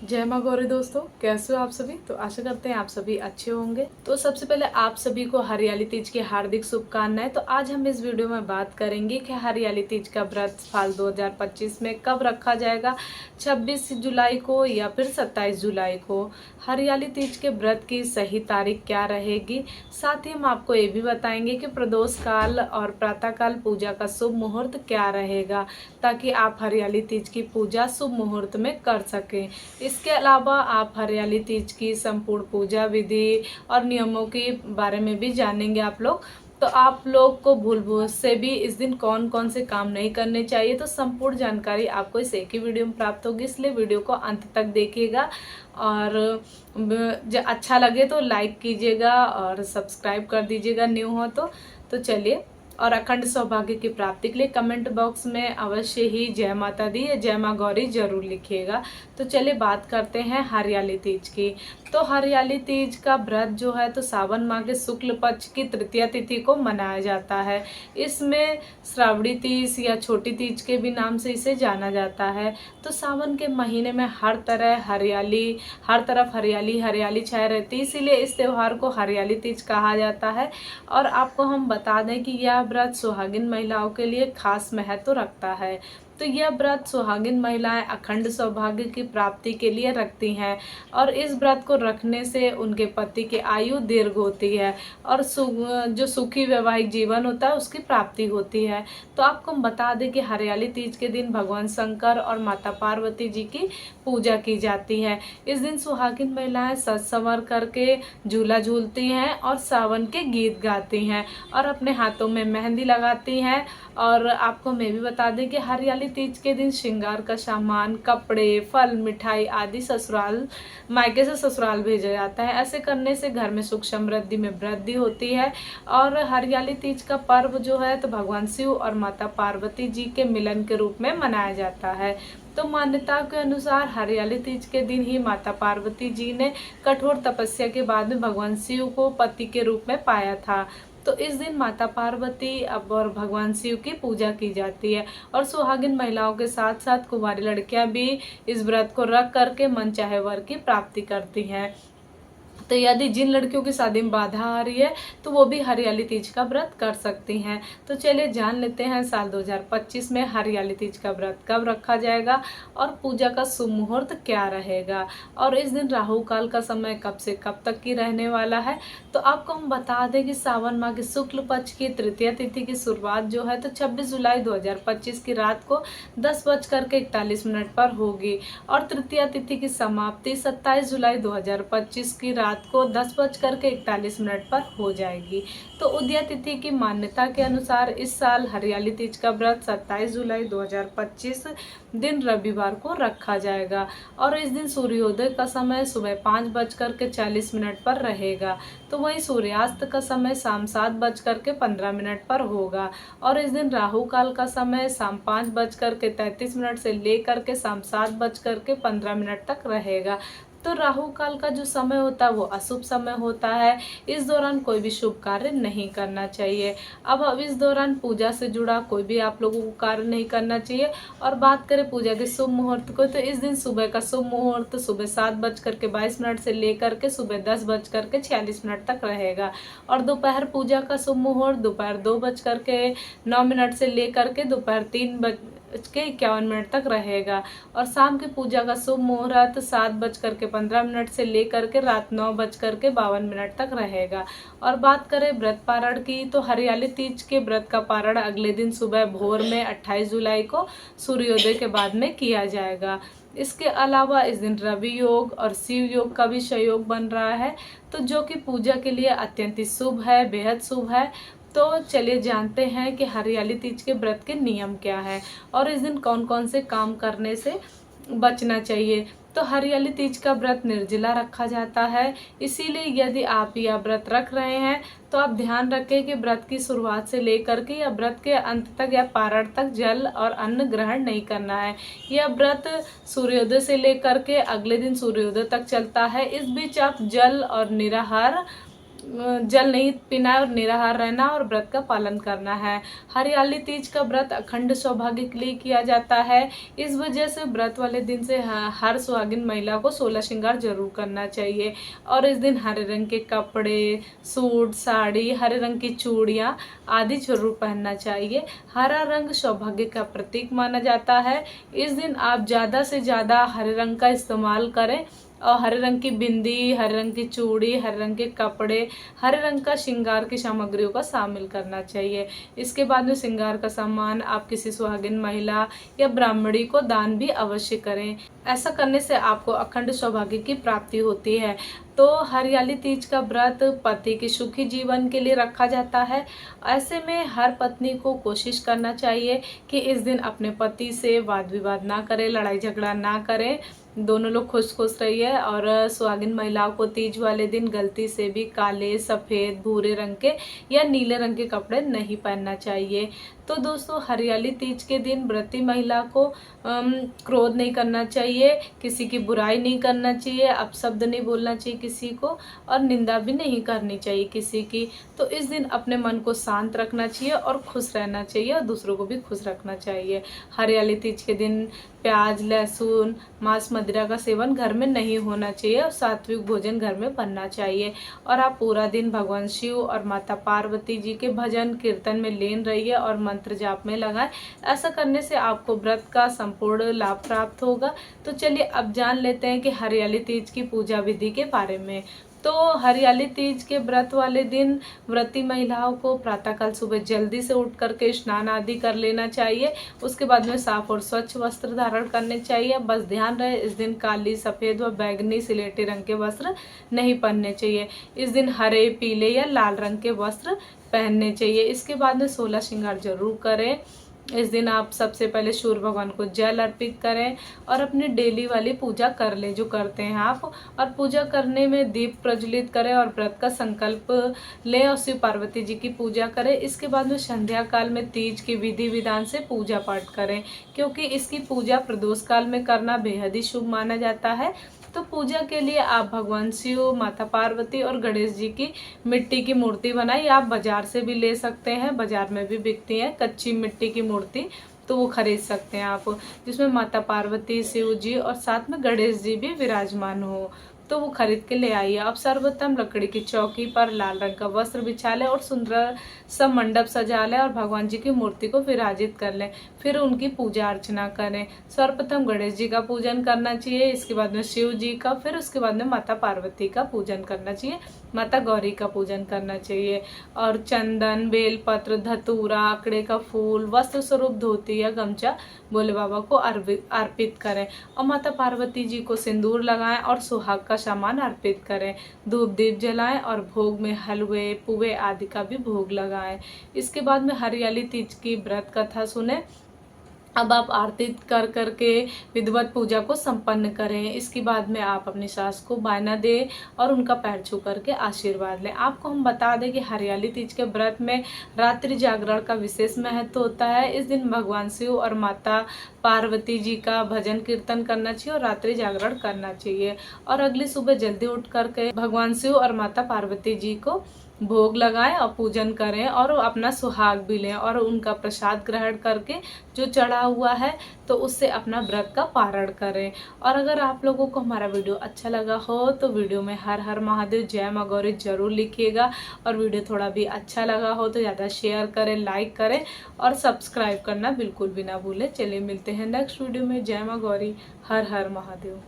जय माँ गौरी दोस्तों, कैसे हो आप सभी। तो आशा करते हैं आप सभी अच्छे होंगे। तो सबसे पहले आप सभी को हरियाली तीज की हार्दिक शुभकामनाएं। तो आज हम इस वीडियो में बात करेंगे कि हरियाली तीज का व्रत साल 2025 में कब रखा जाएगा, 26 जुलाई को या फिर 27 जुलाई को। हरियाली तीज के व्रत की सही तारीख क्या रहेगी, साथ ही हम आपको ये भी बताएंगे कि प्रदोष काल और प्रातःकाल पूजा का शुभ मुहूर्त क्या रहेगा, ताकि आप हरियाली तीज की पूजा शुभ मुहूर्त में कर सकें। इसके अलावा आप हरियाली तीज की संपूर्ण पूजा विधि और नियमों के बारे में भी जानेंगे आप लोग। तो आप लोग को भूल से भी इस दिन कौन कौन से काम नहीं करने चाहिए, तो संपूर्ण जानकारी आपको इस एक ही वीडियो में प्राप्त होगी, इसलिए वीडियो को अंत तक देखिएगा। और जो अच्छा लगे तो लाइक कीजिएगा और सब्सक्राइब कर दीजिएगा न्यू हो तो चलिए। और अखंड सौभाग्य की प्राप्ति के लिए कमेंट बॉक्स में अवश्य ही जय माता दी या जय माँ गौरी जरूर लिखिएगा। तो चलिए बात करते हैं हरियाली तीज की। तो हरियाली तीज का व्रत जो है तो सावन माह के शुक्ल पक्ष की तृतीया तिथि को मनाया जाता है। इसमें श्रावणी तीज या छोटी तीज के भी नाम से इसे जाना जाता है। तो सावन के महीने में हर तरफ हरियाली हरियाली छाई रहती है, इसीलिए इस त्योहार को हरियाली तीज कहा जाता है। और आपको हम बता दें कि यह व्रत सुहागिन महिलाओं के लिए खास महत्व रखता है। तो यह व्रत सुहागिन महिलाएं अखंड सौभाग्य की प्राप्ति के लिए रखती हैं, और इस व्रत को रखने से उनके पति की आयु दीर्घ होती है और जो सुखी वैवाहिक जीवन होता है उसकी प्राप्ति होती है। तो आपको हम बता दें कि हरियाली तीज के दिन भगवान शंकर और माता पार्वती जी की पूजा की जाती है। इस दिन सुहागिन महिलाएं सज संवर करके झूला झूलती हैं और सावन के गीत गाती हैं और अपने हाथों में मेहंदी लगाती हैं। और आपको मैं भी बता दें कि हरियाली तीज के दिन श्रृंगार का सामान, कपड़े, फल, मिठाई आदि मायके से ससुराल भेजा जाता है। ऐसे करने से घर में सुख समृद्धि में वृद्धि होती है। और हरियाली तीज का पर्व जो है तो भगवान शिव और माता पार्वती जी के मिलन के रूप में मनाया जाता है। तो मान्यता के अनुसार हरियाली तीज के दिन ही माता पार्वती जी ने कठोर तपस्या के बाद में भगवान शिव को पति के रूप में पाया था। तो इस दिन माता पार्वती और भगवान शिव की पूजा की जाती है। और सुहागिन महिलाओं के साथ साथ कुंवारी लड़कियां भी इस व्रत को रख करके मनचाहे वर की प्राप्ति करती हैं। तो यदि जिन लड़कियों की शादी में बाधा आ रही है तो वो भी हरियाली तीज का व्रत कर सकती हैं। तो चलिए जान लेते हैं साल 2025 में हरियाली तीज का व्रत कब रखा जाएगा और पूजा का शुभ मुहूर्त क्या रहेगा, और इस दिन राहु काल का समय कब से कब तक की रहने वाला है। तो आपको हम बता दें कि सावन माह के शुक्ल पक्ष की तृतीया तिथि की शुरुआत जो है तो 26 जुलाई 2025 की रात को 10:41 पर होगी, और तृतीया तिथि की समाप्ति 27 जुलाई 2025 की रात को 10:41 पर हो जाएगी। तो उदया तिथि की मान्यता के अनुसार इस साल हरियाली तीज का व्रत 27 जुलाई 2025 दिन रविवार को रखा जाएगा, और इस दिन सूर्योदय का समय सुबह 5:40 पर रहेगा। तो वहीं सूर्यास्त का समय शाम 7:15 पर होगा, और इस दिन राहु काल का समय शाम 5:33 से लेकर के शाम 7:15 तक रहेगा। तो राहु काल का जो समय होता है वो अशुभ समय होता है। इस दौरान कोई भी शुभ कार्य नहीं करना चाहिए। अब इस दौरान पूजा से जुड़ा कोई भी आप लोगों को कार्य नहीं करना चाहिए। और बात करें पूजा के शुभ मुहूर्त को, तो इस दिन सुबह का शुभ मुहूर्त सुबह 7:22 से लेकर के सुबह 10:46 तक रहेगा, और दोपहर पूजा का शुभ मुहूर्त दोपहर 2:09 से लेकर के दोपहर 3:51 तक रहेगा, और शाम की पूजा का शुभ मुहूर्त 7:15 से लेकर के रात 9:52 तक रहेगा। और बात करें व्रत पारण की, तो हरियाली तीज के व्रत का पारण अगले दिन सुबह भोर में 28 जुलाई को सूर्योदय के बाद में किया जाएगा। इसके अलावा इस दिन रवि योग और शिव योग का भी संयोग बन रहा है, तो जो कि पूजा के लिए अत्यंत ही शुभ है, बेहद शुभ है। तो चलिए जानते हैं कि हरियाली तीज के व्रत के नियम क्या है और इस दिन कौन कौन से काम करने से बचना चाहिए। तो हरियाली तीज का व्रत निर्जला रखा जाता है, इसीलिए यदि आप यह व्रत रख रहे हैं तो आप ध्यान रखें कि व्रत की शुरुआत से लेकर के या व्रत के अंत तक या पारण तक जल और अन्न ग्रहण नहीं करना है। यह व्रत सूर्योदय से लेकर के अगले दिन सूर्योदय तक चलता है। इस बीच आप जल और निराहार जल नहीं पीना है और निराहार रहना और व्रत का पालन करना है। हरियाली तीज का व्रत अखंड सौभाग्य के लिए किया जाता है। इस वजह से व्रत वाले दिन से हर सुहागिन महिला को 16 श्रृंगार जरूर करना चाहिए और इस दिन हरे रंग के कपड़े, सूट, साड़ी, हरे रंग की चूड़ियाँ आदि जरूर पहनना चाहिए। हरा रंग सौभाग्य का प्रतीक माना जाता है। इस दिन आप ज़्यादा से ज़्यादा हरे रंग का इस्तेमाल करें और हरे रंग की बिंदी, हरे रंग की चूड़ी, हरे रंग के कपड़े, हरे रंग का श्रृंगार की सामग्रियों का शामिल करना चाहिए। इसके बाद में श्रृंगार का सामान आप किसी सुहागिन महिला या ब्राह्मणी को दान भी अवश्य करें। ऐसा करने से आपको अखंड सौभाग्य की प्राप्ति होती है। तो हरियाली तीज का व्रत पति के सुखी जीवन के लिए रखा जाता है। ऐसे में हर पत्नी को कोशिश करना चाहिए कि इस दिन अपने पति से वाद विवाद ना करें, लड़ाई झगड़ा ना करें, दोनों लोग खुश खुश रहिए। और सुहागिन महिलाओं को तीज वाले दिन गलती से भी काले, सफ़ेद, भूरे रंग के या नीले रंग के कपड़े नहीं पहनना चाहिए। तो दोस्तों, हरियाली तीज के दिन व्रती महिला को क्रोध नहीं करना चाहिए, किसी की बुराई नहीं करना चाहिए, अपशब्द नहीं बोलना चाहिए किसी को और निंदा भी नहीं करनी चाहिए किसी की। तो इस दिन अपने मन को शांत रखना चाहिए और खुश रहना चाहिए और दूसरों को भी खुश रखना चाहिए। हरियाली तीज के दिन प्याज, लहसुन, मांस, मदिरा का सेवन घर में नहीं होना चाहिए और सात्विक भोजन घर में बनना चाहिए। और आप पूरा दिन भगवान शिव और माता पार्वती जी के भजन कीर्तन में लीन रहिए और मंत्र जाप में लगाएं। ऐसा करने से आपको व्रत का संपूर्ण लाभ प्राप्त होगा। तो चलिए अब जान लेते हैं कि हरियाली तीज की पूजा विधि के बारे में। तो हरियाली तीज के व्रत वाले दिन व्रती महिलाओं को प्रातःकाल सुबह जल्दी से उठ करके स्नान आदि कर लेना चाहिए। उसके बाद में साफ और स्वच्छ वस्त्र धारण करने चाहिए। बस ध्यान रहे, इस दिन काली, सफ़ेद व बैगनी, सिलेटी रंग के वस्त्र नहीं पहनने चाहिए। इस दिन हरे, पीले या लाल रंग के वस्त्र पहनने चाहिए। इसके बाद में 16 श्रृंगार जरूर करें। इस दिन आप सबसे पहले सूर्य भगवान को जल अर्पित करें और अपनी डेली वाली पूजा कर लें जो करते हैं आप। और पूजा करने में दीप प्रज्वलित करें और व्रत का संकल्प लें और शिव पार्वती जी की पूजा करें। इसके बाद में संध्या काल में तीज की विधि विधान से पूजा पाठ करें, क्योंकि इसकी पूजा प्रदोष काल में करना बेहद ही शुभ माना जाता है। तो पूजा के लिए आप भगवान शिव, माता पार्वती और गणेश जी की मिट्टी की मूर्ति बनाई। आप बाजार से भी ले सकते हैं, बाजार में भी बिकती है कच्ची मिट्टी की मूर्ति, तो वो खरीद सकते हैं आप, जिसमें माता पार्वती, शिव जी और साथ में गणेश जी भी विराजमान हो। तो वो खरीद के ले आइए। अब सर्वोत्तम लकड़ी की चौकी पर लाल रंग का वस्त्र बिछा लें और सुंदर सा मंडप सजा लें और भगवान जी की मूर्ति को विराजित कर लें। फिर उनकी पूजा अर्चना करें। सर्वप्रथम गणेश जी का पूजन करना चाहिए, इसके बाद में शिव जी का, फिर उसके बाद में माता पार्वती का पूजन करना चाहिए, माता गौरी का पूजन करना चाहिए। और चंदन, बेलपत्र, धतूरा, आकड़े का फूल, वस्त्र स्वरूप धोती या गमछा भोले बाबा को अर्पित करें और माता पार्वती जी को सिंदूर लगाएं और सुहाग का सामान अर्पित करें। धूप दीप जलाएं और भोग में हलवे, पुए आदि का भी भोग लगाएं। इसके बाद में हरियाली तीज की व्रत कथा सुने। अब आप आरती कर करके विधिवत पूजा को संपन्न करें। इसके बाद में आप अपनी सास को बायना दें और उनका पैर छू करके आशीर्वाद लें। आपको हम बता दें कि हरियाली तीज के व्रत में रात्रि जागरण का विशेष महत्व होता है। इस दिन भगवान शिव और माता पार्वती जी का भजन कीर्तन करना चाहिए और रात्रि जागरण करना चाहिए। और अगली सुबह जल्दी उठ करके भगवान शिव और माता पार्वती जी को भोग लगाएं और पूजन करें और अपना सुहाग भी लें और उनका प्रसाद ग्रहण करके जो चढ़ा हुआ है तो उससे अपना व्रत का पारण करें। और अगर आप लोगों को हमारा वीडियो अच्छा लगा हो तो वीडियो में हर हर महादेव, जय मां गौरी जरूर लिखिएगा। और वीडियो थोड़ा भी अच्छा लगा हो तो ज़्यादा शेयर करें, लाइक करें और सब्सक्राइब करना बिल्कुल भी ना भूलें। चलिए मिलते हैं नेक्स्ट वीडियो में। जय मां गौरी, हर हर महादेव।